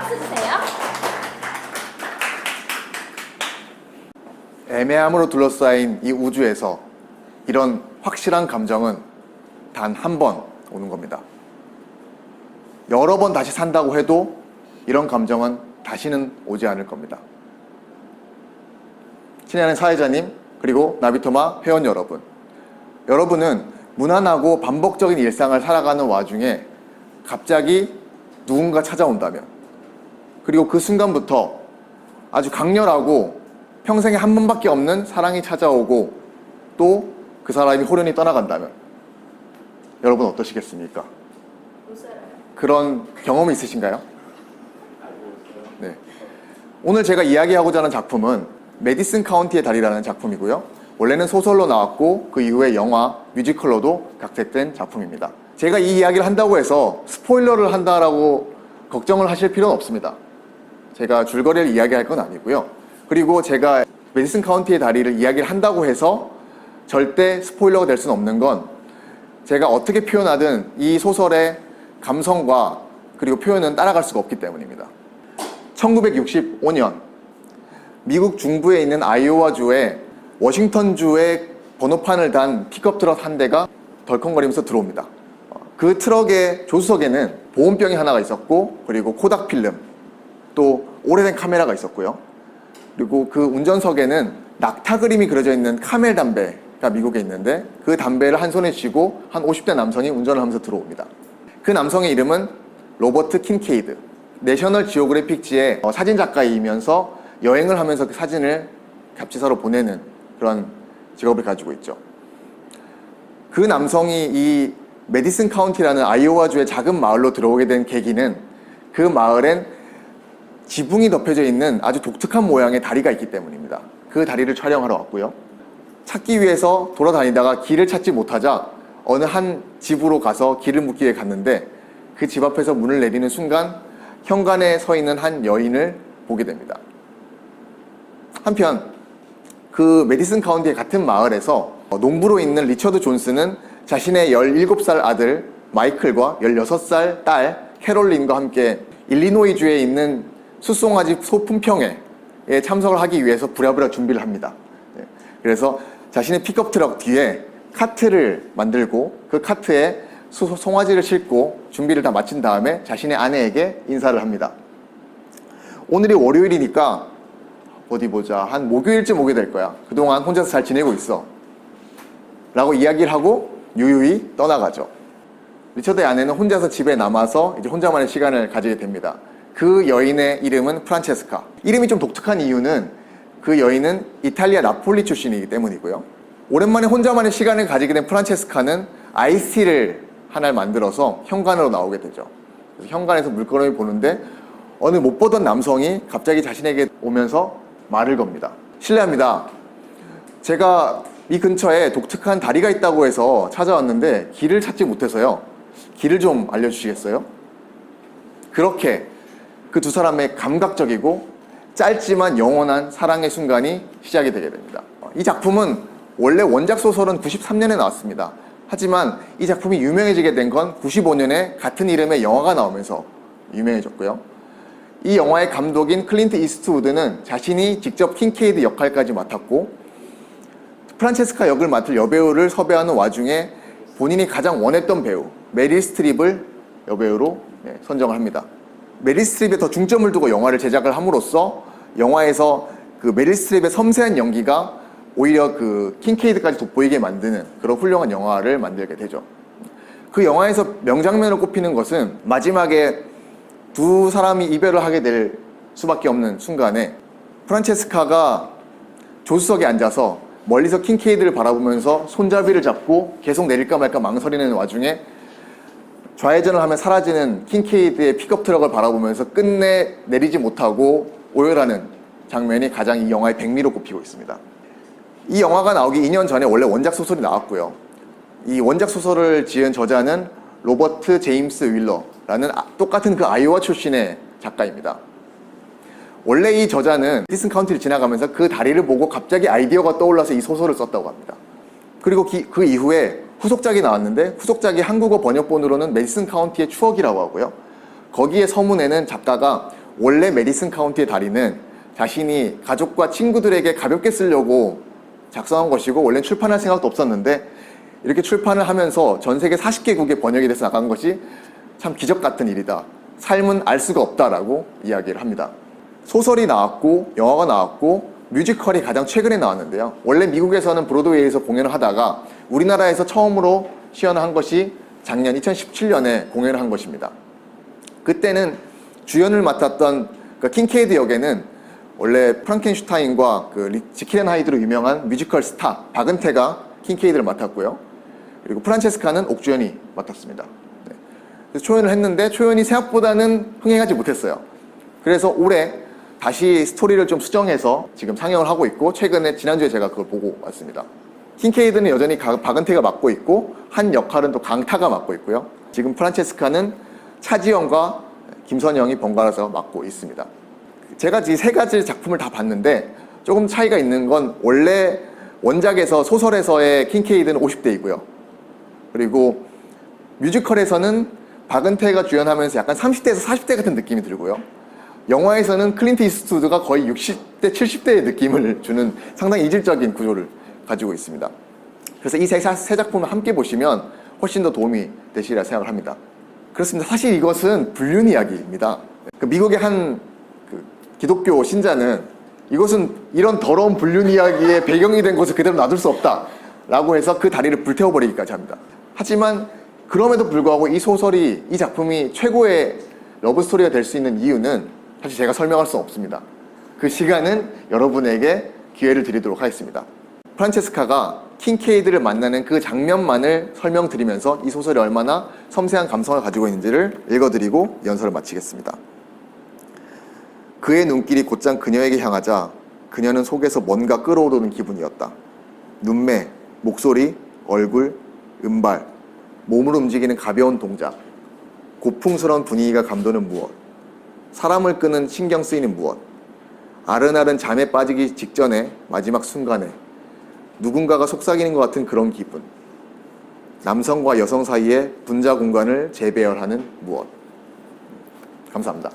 박수 주세요. 애매함으로 둘러싸인 이 우주에서 이런 확실한 감정은 단 한 번 오는 겁니다. 여러 번 다시 산다고 해도 이런 감정은 다시는 오지 않을 겁니다. 친애하는 사회자님, 그리고 나비토마 회원 여러분, 여러분은 무난하고 반복적인 일상을 살아가는 와중에 갑자기 누군가 찾아온다면, 그리고 그 순간부터 아주 강렬하고 평생에 한 번밖에 없는 사랑이 찾아오고 또 그 사람이 호련히 떠나간다면 여러분 어떠시겠습니까? 그런 경험이 있으신가요? 네. 오늘 제가 이야기하고자 하는 작품은 메디슨 카운티의 달이라는 작품이고요. 원래는 소설로 나왔고 그 이후에 영화, 뮤지컬로도 각색된 작품입니다. 제가 이 이야기를 한다고 해서 스포일러를 한다라고 걱정을 하실 필요는 없습니다. 제가 줄거리를 이야기할 건 아니고요. 그리고 제가 메디슨 카운티의 다리를 이야기를 한다고 해서 절대 스포일러가 될 수는 없는 건 제가 어떻게 표현하든 이 소설의 감성과 그리고 표현은 따라갈 수가 없기 때문입니다. 1965년 미국 중부에 있는 아이오와주의 워싱턴주의 번호판을 단 픽업 트럭 한 대가 덜컹거리면서 들어옵니다. 그 트럭의 조수석에는 보온병이 하나가 있었고, 그리고 코닥 필름, 또 오래된 카메라가 있었고요. 그리고 그 운전석에는 낙타 그림이 그려져 있는 카멜 담배가 미국에 있는데, 그 담배를 한 손에 쥐고 한 50대 남성이 운전을 하면서 들어옵니다. 그 남성의 이름은 로버트 킨케이드. 내셔널 지오그래픽지의 사진작가이면서 여행을 하면서 그 사진을 잡지사로 보내는 그런 직업을 가지고 있죠. 그 남성이 이 메디슨 카운티라는 아이오와주의 작은 마을로 들어오게 된 계기는, 그 마을엔 지붕이 덮여져 있는 아주 독특한 모양의 다리가 있기 때문입니다. 그 다리를 촬영하러 왔고요. 찾기 위해서 돌아다니다가 길을 찾지 못하자 어느 한 집으로 가서 길을 묻기 위해 갔는데, 그 집 앞에서 문을 내리는 순간 현관에 서 있는 한 여인을 보게 됩니다. 한편 그 메디슨 카운티의 같은 마을에서 농부로 있는 리처드 존스는 자신의 17살 아들 마이클과 16살 딸 캐롤린과 함께 일리노이주에 있는 숫송아지 소품평회에 참석을 하기 위해서 부랴부랴 준비를 합니다. 그래서 자신의 픽업 트럭 뒤에 카트를 만들고 그 카트에 송아지를 싣고 준비를 다 마친 다음에 자신의 아내에게 인사를 합니다. 오늘이 월요일이니까 어디 보자, 한 목요일쯤 오게 될 거야. 그동안 혼자서 잘 지내고 있어 라고 이야기를 하고 유유히 떠나가죠. 리처드의 아내는 혼자서 집에 남아서 이제 혼자만의 시간을 가지게 됩니다. 그 여인의 이름은 프란체스카. 이름이 좀 독특한 이유는 그 여인은 이탈리아 나폴리 출신이기 때문이고요. 오랜만에 혼자만의 시간을 가지게 된 프란체스카는 아이스티를 하나를 만들어서 현관으로 나오게 되죠. 그래서 현관에서 물끄러미 보는데 어느 못 보던 남성이 갑자기 자신에게 오면서 말을 겁니다. 실례합니다. 제가 이 근처에 독특한 다리가 있다고 해서 찾아왔는데 길을 찾지 못해서요. 길을 좀 알려주시겠어요? 그렇게 그 두 사람의 감각적이고 짧지만 영원한 사랑의 순간이 시작이 되게 됩니다. 이 작품은 원래 원작 소설은 93년에 나왔습니다. 하지만 이 작품이 유명해지게 된 건 95년에 같은 이름의 영화가 나오면서 유명해졌고요. 이 영화의 감독인 클린트 이스트우드는 자신이 직접 킨케이드 역할까지 맡았고, 프란체스카 역을 맡을 여배우를 섭외하는 와중에 본인이 가장 원했던 배우 메릴 스트립을 여배우로 선정을 합니다. 메릴 스트립에 더 중점을 두고 영화를 제작을 함으로써 영화에서 그 메릴 스트립의 섬세한 연기가 오히려 그 킨케이드까지 돋보이게 만드는 그런 훌륭한 영화를 만들게 되죠. 그 영화에서 명장면으로 꼽히는 것은 마지막에 두 사람이 이별을 하게 될 수밖에 없는 순간에 프란체스카가 조수석에 앉아서 멀리서 킨케이드를 바라보면서 손잡이를 잡고 계속 내릴까 말까 망설이는 와중에 좌회전을 하면 사라지는 킨케이드의 픽업 트럭을 바라보면서 끝내 내리지 못하고 오열하는 장면이 가장 이 영화의 백미로 꼽히고 있습니다. 이 영화가 나오기 2년 전에 원래 원작 소설이 나왔고요. 이 원작 소설을 지은 저자는 로버트 제임스 윌러라는 똑같은 그 아이오와 출신의 작가입니다. 원래 이 저자는 메디슨 카운티를 지나가면서 그 다리를 보고 갑자기 아이디어가 떠올라서 이 소설을 썼다고 합니다. 그리고 그 이후에 후속작이 나왔는데 후속작이 한국어 번역본으로는 메디슨 카운티의 추억이라고 하고요. 거기에 서문에는 작가가 원래 메디슨 카운티의 다리는 자신이 가족과 친구들에게 가볍게 쓰려고 작성한 것이고 원래 출판할 생각도 없었는데 이렇게 출판을 하면서 전 세계 40개국에 번역이 돼서 나간 것이 참 기적 같은 일이다. 삶은 알 수가 없다라고 이야기를 합니다. 소설이 나왔고 영화가 나왔고 뮤지컬이 가장 최근에 나왔는데요. 원래 미국에서는 브로드웨이에서 공연을 하다가 우리나라에서 처음으로 시연을 한 것이 작년 2017년에 공연을 한 것입니다. 그때는 주연을 맡았던 그 킹케이드 역에는 원래 프랑켄슈타인과 그 지킬 앤 하이드로 유명한 뮤지컬 스타 박은태가 킹케이드를 맡았고요. 그리고 프란체스카는 옥주연이 맡았습니다. 네. 그래서 초연을 했는데 초연이 생각보다는 흥행하지 못했어요. 그래서 올해 다시 스토리를 좀 수정해서 지금 상영을 하고 있고 최근에 지난주에 제가 그걸 보고 왔습니다. 킹케이드는 여전히 박은태가 맡고 있고 한 역할은 또 강타가 맡고 있고요. 지금 프란체스카는 차지영과 김선영이 번갈아서 맡고 있습니다. 제가 이 세 가지 작품을 다 봤는데 조금 차이가 있는 건 원래 원작에서 소설에서의 킹케이드는 50대이고요. 그리고 뮤지컬에서는 박은태가 주연하면서 약간 30대에서 40대 같은 느낌이 들고요. 영화에서는 클린트 이스트우드가 거의 60대, 70대의 느낌을 주는 상당히 이질적인 구조를 가지고 있습니다. 그래서 이 세 작품을 함께 보시면 훨씬 더 도움이 되시리라 생각을 합니다. 그렇습니다. 사실 이것은 불륜 이야기입니다. 미국의 한 기독교 신자는 이것은 이런 더러운 불륜 이야기의 배경이 된 것을 그대로 놔둘 수 없다 라고 해서 그 다리를 불태워버리기까지 합니다. 하지만 그럼에도 불구하고 이 소설이, 이 작품이 최고의 러브스토리가 될 수 있는 이유는 사실 제가 설명할 수 없습니다. 그 시간은 여러분에게 기회를 드리도록 하겠습니다. 프란체스카가 킹케이드를 만나는 그 장면만을 설명드리면서 이 소설이 얼마나 섬세한 감성을 가지고 있는지를 읽어드리고 연설을 마치겠습니다. 그의 눈길이 곧장 그녀에게 향하자 그녀는 속에서 뭔가 끓어오르는 기분이었다. 눈매, 목소리, 얼굴, 음발, 몸을 움직이는 가벼운 동작, 고풍스러운 분위기가 감도는 무엇, 사람을 끄는 신경 쓰이는 무엇, 아른아른 잠에 빠지기 직전에 마지막 순간에 누군가가 속삭이는 것 같은 그런 기분, 남성과 여성 사이의 분자 공간을 재배열하는 무엇. 감사합니다.